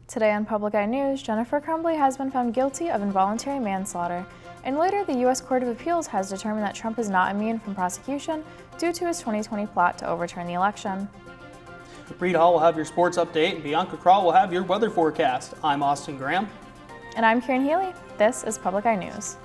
Today on Public Eye News, Jennifer Crumbly has been found guilty of involuntary manslaughter, and later the U.S. Court of Appeals has determined that Trump is not immune from prosecution due to his 2020 plot to overturn the election. Reed Hall will have your sports update, and Bianca Krall will have your weather forecast. I'm Austin Graham. And I'm Kieran Healy. This is Public Eye News.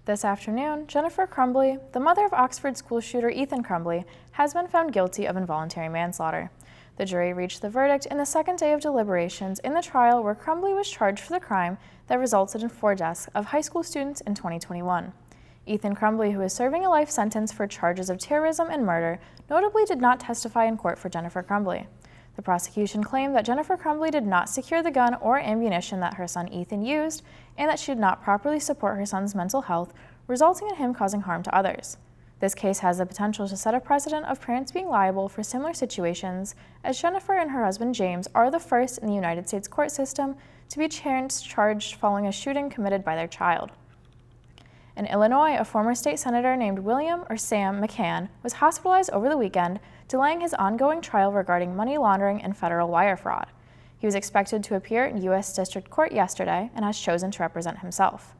This afternoon, Jennifer Crumbly, the mother of Oxford school shooter Ethan Crumbly, has been found guilty of involuntary manslaughter. The jury reached the verdict in the second day of deliberations in the trial where Crumbly was charged for the crime that resulted in 4 deaths of high school students in 2021. Ethan Crumbly, who is serving a life sentence for charges of terrorism and murder, notably did not testify in court for Jennifer Crumbly. The prosecution claimed that Jennifer Crumbly did not secure the gun or ammunition that her son Ethan used, and that she did not properly support her son's mental health, resulting in him causing harm to others. This case has the potential to set a precedent of parents being liable for similar situations, as Jennifer and her husband James are the first in the United States court system to be charged following a shooting committed by their child. In Illinois, a former state senator named William or Sam McCann was hospitalized over the weekend, delaying his ongoing trial regarding money laundering and federal wire fraud. He was expected to appear in U.S. District Court yesterday and has chosen to represent himself.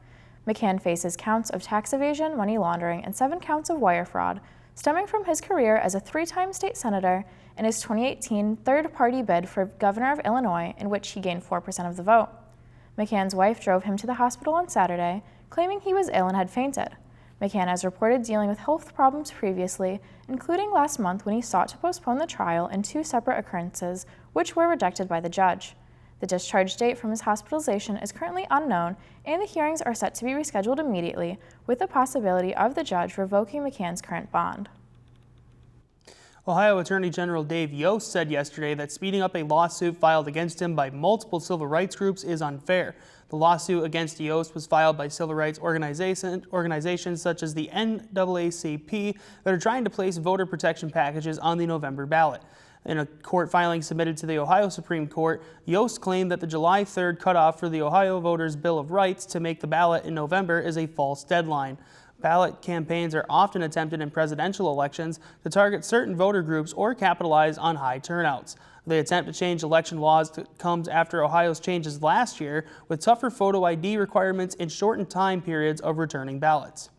McCann faces counts of tax evasion, money laundering, and 7 counts of wire fraud, stemming from his career as a 3-time state senator and his 2018 third-party bid for governor of Illinois, in which he gained 4% of the vote. McCann's wife drove him to the hospital on Saturday, claiming he was ill and had fainted. McCann has reported dealing with health problems previously, including last month when he sought to postpone the trial in 2 separate occurrences, which were rejected by the judge. The discharge date from his hospitalization is currently unknown, and the hearings are set to be rescheduled immediately, with the possibility of the judge revoking McCann's current bond. Ohio Attorney General Dave Yost said yesterday that speeding up a lawsuit filed against him by multiple civil rights groups is unfair. The lawsuit against Yost was filed by civil rights organizations such as the NAACP that are trying to place voter protection packages on the November ballot. In a court filing submitted to the Ohio Supreme Court, Yost claimed that the July 3rd cutoff for the Ohio voters' Bill of Rights to make the ballot in November is a false deadline. Ballot campaigns are often attempted in presidential elections to target certain voter groups or capitalize on high turnouts. The attempt to change election laws comes after Ohio's changes last year with tougher photo ID requirements and shortened time periods of returning ballots.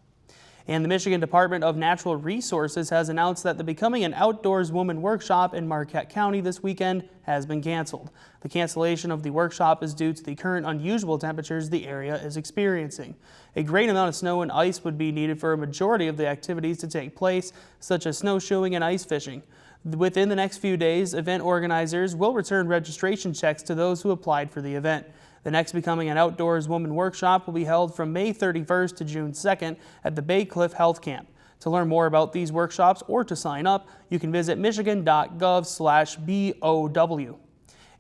And the Michigan Department of Natural Resources has announced that the Becoming an Outdoors Woman workshop in Marquette County this weekend has been canceled. The cancellation of the workshop is due to the current unusual temperatures the area is experiencing. A great amount of snow and ice would be needed for a majority of the activities to take place, such as snowshoeing and ice fishing. Within the next few days, event organizers will return registration checks to those who applied for the event. The next Becoming an Outdoors Woman workshop will be held from May 31st to June 2nd at the Bay Cliff Health Camp. To learn more about these workshops or to sign up, you can visit michigan.gov/BOW.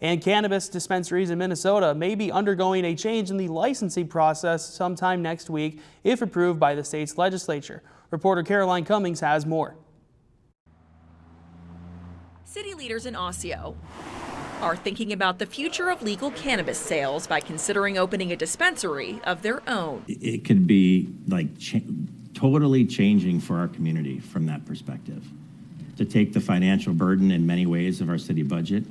And cannabis dispensaries in Minnesota may be undergoing a change in the licensing process sometime next week if approved by the state's legislature. Reporter Caroline Cummings has more. City leaders in Osseo are thinking about the future of legal cannabis sales by considering opening a dispensary of their own. It could be like totally changing for our community from that perspective. To take the financial burden in many ways of our city budget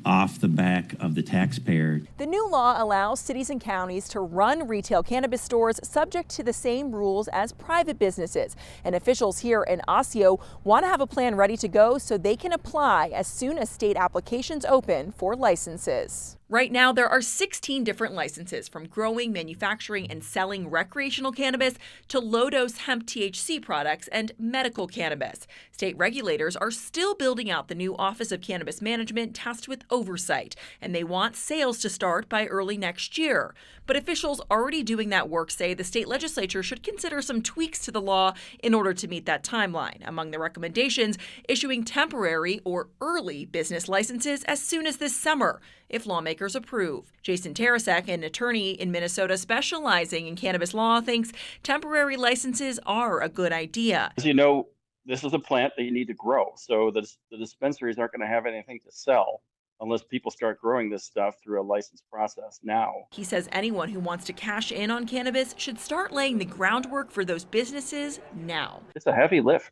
off the back of the taxpayer. The new law allows cities and counties to run retail cannabis stores subject to the same rules as private businesses. And officials here in Osseo want to have a plan ready to go so they can apply as soon as state applications open for licenses. Right now, there are 16 different licenses, from growing, manufacturing, and selling recreational cannabis to low-dose hemp THC products and medical cannabis. State regulators are still building out the new Office of Cannabis Management tasked with oversight, and they want sales to start by early next year. But officials already doing that work say the state legislature should consider some tweaks to the law in order to meet that timeline. Among the recommendations, issuing temporary or early business licenses as soon as this summer, if lawmakers approve. Jason Tarasek, an attorney in Minnesota specializing in cannabis law, thinks temporary licenses are a good idea. As you know, this is a plant that you need to grow. So the dispensaries aren't going to have anything to sell unless people start growing this stuff through a licensed process now. He says anyone who wants to cash in on cannabis should start laying the groundwork for those businesses now. It's a heavy lift.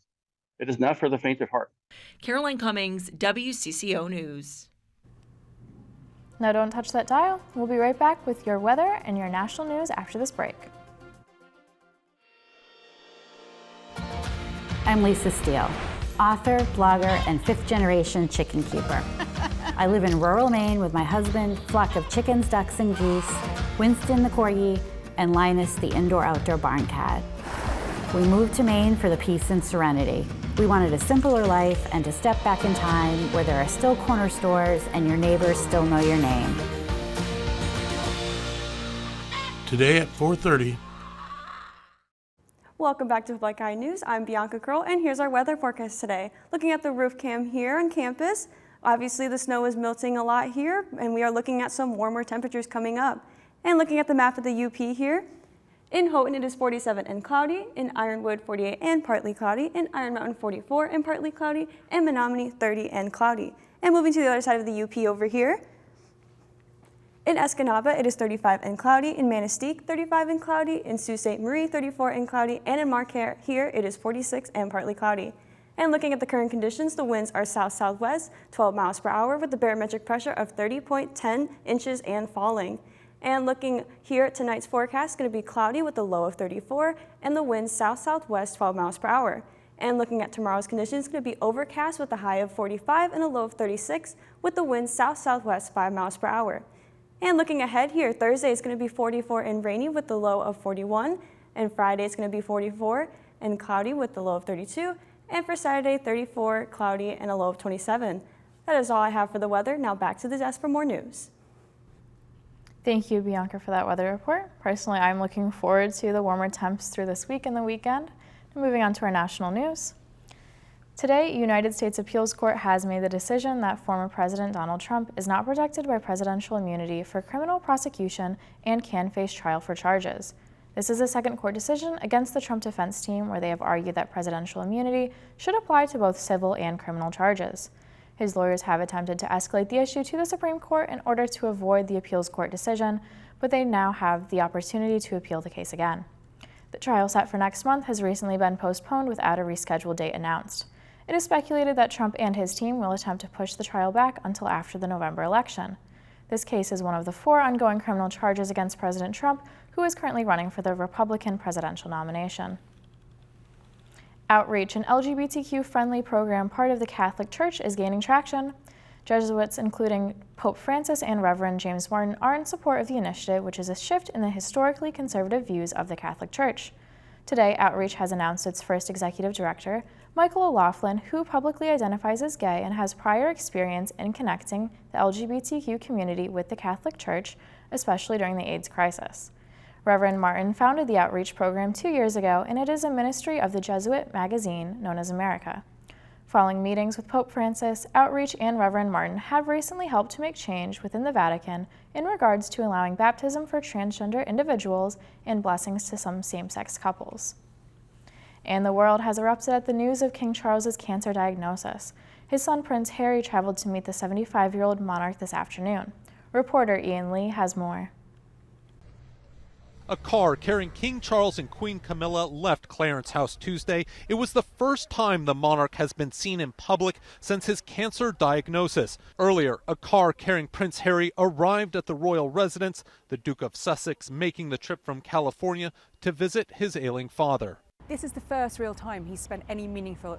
It is not for the faint of heart. Caroline Cummings, WCCO News. Now don't touch that dial. We'll be right back with your weather and your national news after this break. I'm Lisa Steele, author, blogger, and fifth-generation chicken keeper. I live in rural Maine with my husband, flock of chickens, ducks, and geese, Winston the corgi, and Linus the indoor-outdoor barn cat. We moved to Maine for the peace and serenity. We wanted a simpler life and to step back in time where there are still corner stores and your neighbors still know your name. Today at 4:30. Welcome back to Public Eye News. I'm Bianca Curl, and here's our weather forecast today. Looking at the roof cam here on campus, obviously the snow is melting a lot here, and we are looking at some warmer temperatures coming up. And looking at the map of the UP here, in Houghton it is 47 and cloudy, in Ironwood 48 and partly cloudy, in Iron Mountain 44 and partly cloudy, and Menominee 30 and cloudy. And moving to the other side of the UP over here, in Escanaba, it is 35 and cloudy. In Manistique, 35 and cloudy. In Sault Ste. Marie, 34 and cloudy. And in Marquette, here, it is 46 and partly cloudy. And looking at the current conditions, the winds are south-southwest, 12 miles per hour, with a barometric pressure of 30.10 inches and falling. And looking here at tonight's forecast, going to be cloudy with a low of 34, and the wind south-southwest, 12 miles per hour. And looking at tomorrow's conditions, going to be overcast with a high of 45 and a low of 36, with the wind south-southwest, 5 miles per hour. And looking ahead here, Thursday is going to be 44 and rainy with the low of 41. And Friday is going to be 44 and cloudy with the low of 32. And for Saturday, 34, cloudy, and a low of 27. That is all I have for the weather. Now back to the desk for more news. Thank you, Bianca, for that weather report. Personally, I'm looking forward to the warmer temps through this week and the weekend. Moving on to our national news. Today, United States Appeals Court has made the decision that former President Donald Trump is not protected by presidential immunity for criminal prosecution and can face trial for charges. This is a second court decision against the Trump defense team where they have argued that presidential immunity should apply to both civil and criminal charges. His lawyers have attempted to escalate the issue to the Supreme Court in order to avoid the appeals court decision, but they now have the opportunity to appeal the case again. The trial set for next month has recently been postponed without a rescheduled date announced. It is speculated that Trump and his team will attempt to push the trial back until after the November election. This case is one of the 4 ongoing criminal charges against President Trump, who is currently running for the Republican presidential nomination. Outreach, an LGBTQ-friendly program part of the Catholic Church, is gaining traction. Jesuits, including Pope Francis and Reverend James Martin, are in support of the initiative, which is a shift in the historically conservative views of the Catholic Church. Today, Outreach has announced its first executive director, Michael O'Loughlin, who publicly identifies as gay and has prior experience in connecting the LGBTQ community with the Catholic Church, especially during the AIDS crisis. Reverend Martin founded the Outreach program 2 years ago, and it is a ministry of the Jesuit magazine known as America. Following meetings with Pope Francis, Outreach and Reverend Martin have recently helped to make change within the Vatican in regards to allowing baptism for transgender individuals and blessings to some same-sex couples. And the world has erupted at the news of King Charles's cancer diagnosis. His son Prince Harry traveled to meet the 75-year-old monarch this afternoon. Reporter Ian Lee has more. A car carrying King Charles and Queen Camilla left Clarence House Tuesday. It was the first time the monarch has been seen in public since his cancer diagnosis. Earlier, a car carrying Prince Harry arrived at the royal residence, the Duke of Sussex making the trip from California to visit his ailing father. This is the first real time he's spent any meaningful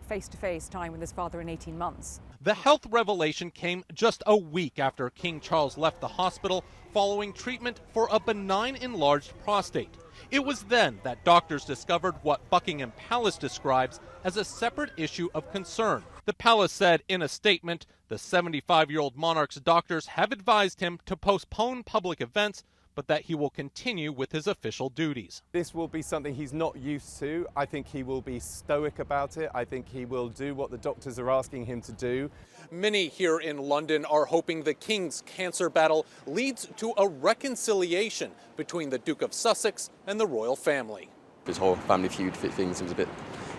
face-to-face time with his father in 18 months. The health revelation came just a week after King Charles left the hospital following treatment for a benign enlarged prostate. It was then that doctors discovered what Buckingham Palace describes as a separate issue of concern. The palace said in a statement, the 75-year-old monarch's doctors have advised him to postpone public events, but that he will continue with his official duties. This will be something he's not used to. I think he will be stoic about it. I think he will do what the doctors are asking him to do. Many here in London are hoping the King's cancer battle leads to a reconciliation between the Duke of Sussex and the royal family. This whole family feud thing seems a bit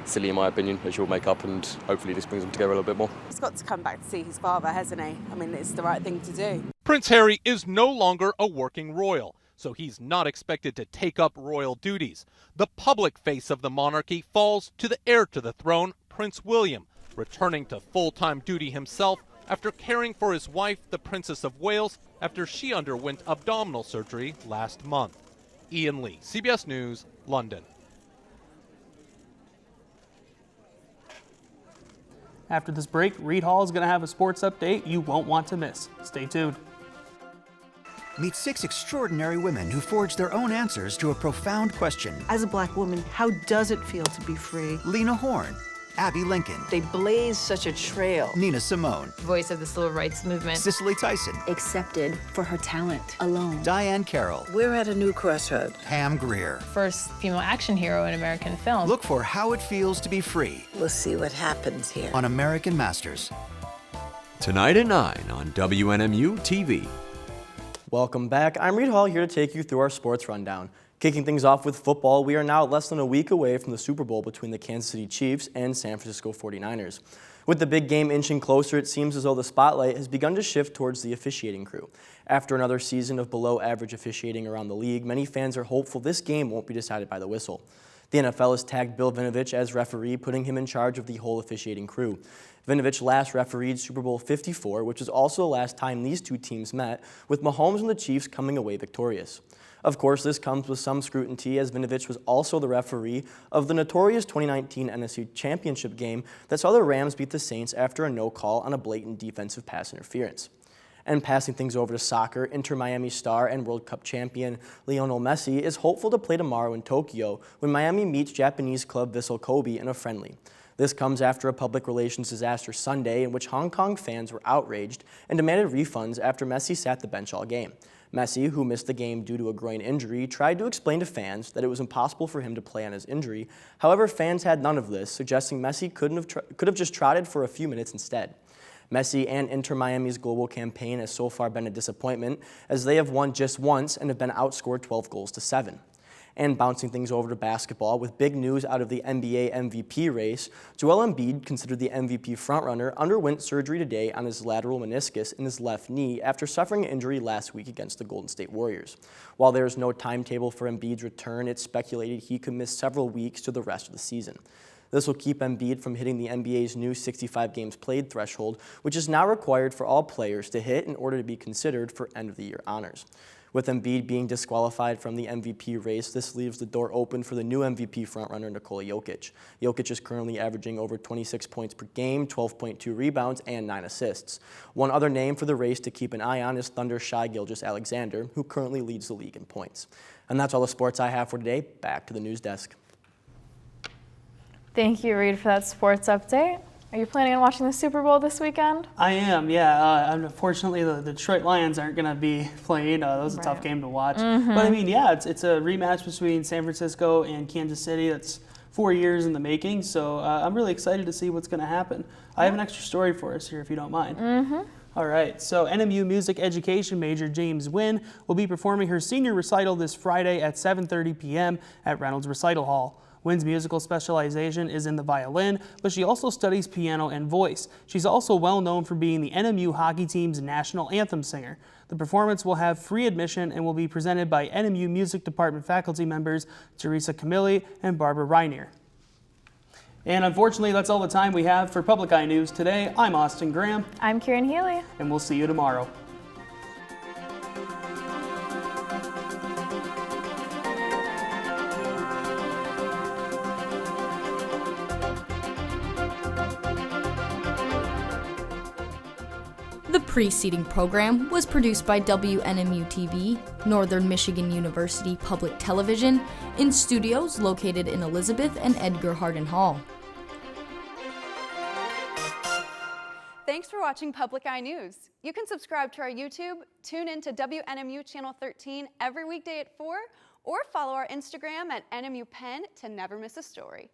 silly in my opinion, as you'll make up, and hopefully this brings them together a little bit more. He's got to come back to see his father, hasn't he? I mean, it's the right thing to do. Prince Harry is no longer a working royal, so he's not expected to take up royal duties. The public face of the monarchy falls to the heir to the throne, Prince William, returning to full-time duty himself after caring for his wife, the Princess of Wales, after she underwent abdominal surgery last month. Ian Lee, CBS News, London. After this break, Reed Hall is going to have a sports update you won't want to miss. Stay tuned. Meet 6 extraordinary women who forged their own answers to a profound question. As a Black woman, how does it feel to be free? Lena Horne, Abby Lincoln. They blaze such a trail. Nina Simone. Voice of the civil rights movement. Cicely Tyson. Accepted for her talent alone. Diane Carroll. We're at a new crossroad. Pam Grier. First female action hero in American film. Look for How It Feels to Be Free. We'll see what happens here. On American Masters. Tonight at 9 on WNMU-TV. Welcome back. I'm Reed Hall here to take you through our sports rundown. Kicking things off with football, we are now less than a week away from the Super Bowl between the Kansas City Chiefs and San Francisco 49ers. With the big game inching closer, it seems as though the spotlight has begun to shift towards the officiating crew. After another season of below-average officiating around the league, many fans are hopeful this game won't be decided by the whistle. The NFL has tagged Bill Vinovich as referee, putting him in charge of the whole officiating crew. Vinovich last refereed Super Bowl 54, which is also the last time these two teams met, with Mahomes and the Chiefs coming away victorious. Of course, this comes with some scrutiny, as Vinovich was also the referee of the notorious 2019 NFC Championship game that saw the Rams beat the Saints after a no call on a blatant defensive pass interference. And passing things over to soccer, Inter Miami star and World Cup champion Lionel Messi is hopeful to play tomorrow in Tokyo when Miami meets Japanese club Vissel Kobe in a friendly. This comes after a public relations disaster Sunday in which Hong Kong fans were outraged and demanded refunds after Messi sat the bench all game. Messi, who missed the game due to a groin injury, tried to explain to fans that it was impossible for him to play on his injury. However, fans had none of this, suggesting Messi could have just trotted for a few minutes instead. Messi and Inter Miami's global campaign has so far been a disappointment, as they have won just once and have been outscored 12 goals to 7. And bouncing things over to basketball, with big news out of the NBA MVP race, Joel Embiid, considered the MVP frontrunner, underwent surgery today on his lateral meniscus in his left knee after suffering an injury last week against the Golden State Warriors. While there is no timetable for Embiid's return, it's speculated he could miss several weeks to the rest of the season. This will keep Embiid from hitting the NBA's new 65 games played threshold, which is now required for all players to hit in order to be considered for end-of-the-year honors. With Embiid being disqualified from the MVP race, this leaves the door open for the new MVP frontrunner Nikola Jokic. Jokic is currently averaging over 26 points per game, 12.2 rebounds, and 9 assists. One other name for the race to keep an eye on is Thunder Shai Gilgeous-Alexander, who currently leads the league in points. And that's all the sports I have for today. Back to the news desk. Thank you, Reed, for that sports update. Are you planning on watching the Super Bowl this weekend? I am, yeah. Unfortunately, the Detroit Lions aren't going to be playing. That was a tough game to watch. Mm-hmm. But I mean, yeah, it's a rematch between San Francisco and Kansas City. That's 4 years in the making. So I'm really excited to see what's going to happen. I have an extra story for us here, if you don't mind. Mm-hmm. All right, so NMU music education major James Wynn will be performing her senior recital this Friday at 7:30 p.m. at Reynolds Recital Hall. Wynn's musical specialization is in the violin, but she also studies piano and voice. She's also well known for being the NMU hockey team's national anthem singer. The performance will have free admission and will be presented by NMU Music Department faculty members Teresa Camilli and Barbara Reinier. And unfortunately, that's all the time we have for Public Eye News today. I'm Austin Graham. I'm Kieran Healy. And we'll see you tomorrow. The preceding program was produced by WNMU-TV, Northern Michigan University Public Television, in studios located in Elizabeth and Edgar Hardin Hall. Thanks for watching Public Eye News. You can subscribe to our YouTube, tune in to WNMU Channel 13 every weekday at 4, or follow our Instagram at NMU Penn to never miss a story.